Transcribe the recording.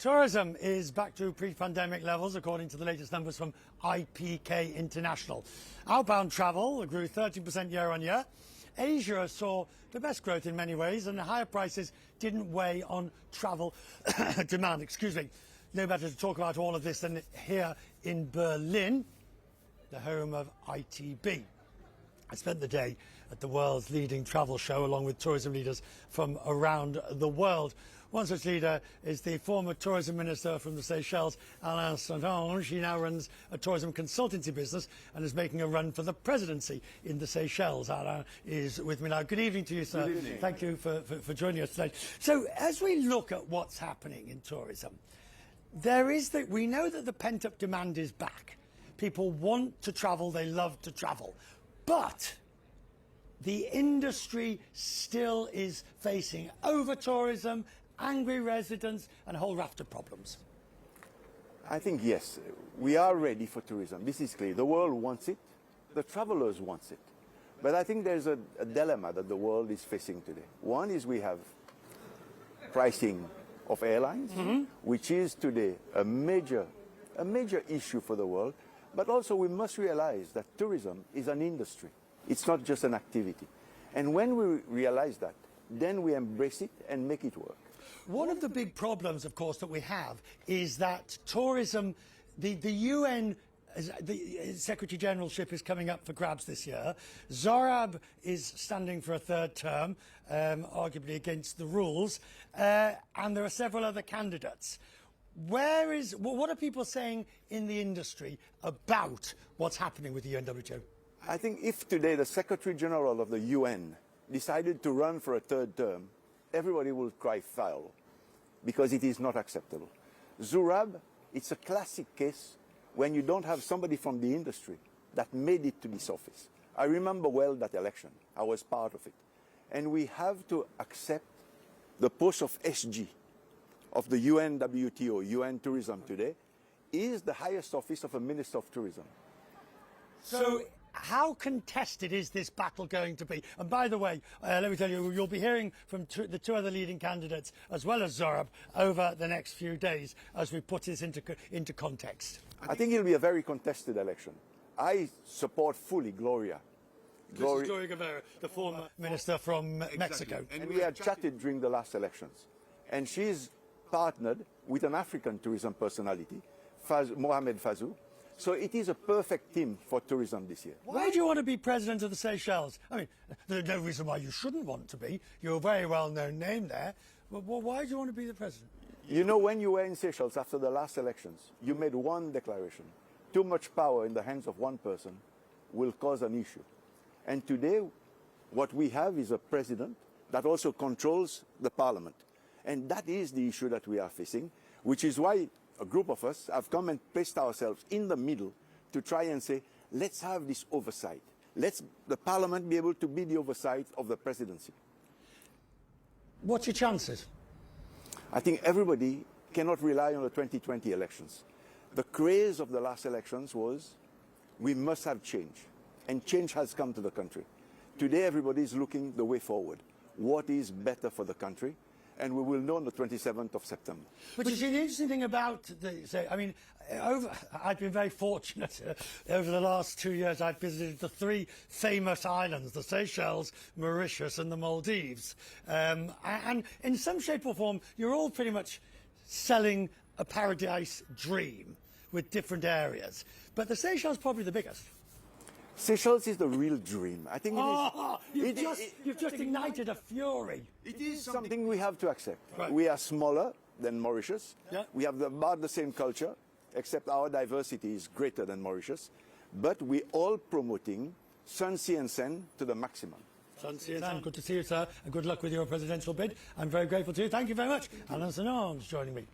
Tourism is back to pre-pandemic levels, according to the latest numbers from IPK International. Outbound travel grew 13% year on year. Asia saw the best growth in many ways, and the higher prices didn't weigh on travel demand. Excuse me. No better to talk about all of this than here in Berlin, the home of ITB. I spent the day at the world's leading travel show along with tourism leaders from around the world. One such leader is the former tourism minister from the Seychelles, Alain. Ange. He now runs a tourism consultancy business and is making a run for the presidency in the Seychelles. Alain is with me now. Good evening to you, sir. Good evening. Thank you for joining us today. So as we look at what's happening in tourism, we know that the pent-up demand is back. People want to travel, they love to travel. But the industry still is facing over-tourism, angry residents and a whole raft of problems. I think, yes, we are ready for tourism. This is clear. The world wants it. The travelers want it. But I think there's a dilemma that the world is facing today. One is we have pricing of airlines, which is today a major issue for the world. But also we must realize that tourism is an industry. It's not just an activity. And when we realize that, then we embrace it and make it work. One of the big problems, of course, that we have is that tourism, the UN, the Secretary Generalship is coming up for grabs this year. Zorab is standing for a third term, arguably against the rules, and there are several other candidates. What are people saying in the industry about what's happening with the UNWTO? I think if today the Secretary General of the UN decided to run for a third term, everybody will cry foul because it is not acceptable. Zurab, it's a classic case when you don't have somebody from the industry that made it to this office. I remember well that election. I was part of it. And we have to accept the post of SG of the UNWTO, UN Tourism today, is the highest office of a Minister of Tourism. So how contested is this battle going to be? And by the way, let me tell you, you'll be hearing from the two other leading candidates, as well as Zorab, over the next few days as we put this into context. I think it'll be a very contested election. I support fully Gloria. This is Gloria Guevara, the former minister from Mexico. And we had chatted during the last elections. And she's partnered with an African tourism personality, Mohamed Fazou. So it is a perfect team for tourism this year. Why do you want to be president of the Seychelles? I mean, there's no reason why you shouldn't want to be. You're a very well-known name there. But why do you want to be the president? You know, when you were in Seychelles after the last elections, you made one declaration. Too much power in the hands of one person will cause an issue. And today, what we have is a president that also controls the parliament. And that is the issue that we are facing, which is why a group of us have come and placed ourselves in the middle to try and say, let's have this oversight. Let's the parliament be able to be the oversight of the presidency. What's your chances? I think everybody cannot rely on the 2020 elections. The craze of the last elections was we must have change, and change has come to the country. Today everybody is looking the way forward. What is better for the country? And we will know on the 27th of September. But you see, the interesting thing about I've been very fortunate. Over the last 2 years, I've visited the three famous islands, the Seychelles, Mauritius and the Maldives. And in some shape or form, you're all pretty much selling a paradise dream with different areas. But the Seychelles is probably the biggest. Seychelles is the real dream. I think you've just ignited a fury. It is something we have to accept. Right. We are smaller than Mauritius. Yeah. We have about the same culture, except our diversity is greater than Mauritius. But we're all promoting Sun, Sea and Sen to the maximum. Sun, Sea and Sen. Good to see you, sir, and good luck with your presidential bid. I'm very grateful to you. Thank you very much. Alain joining me.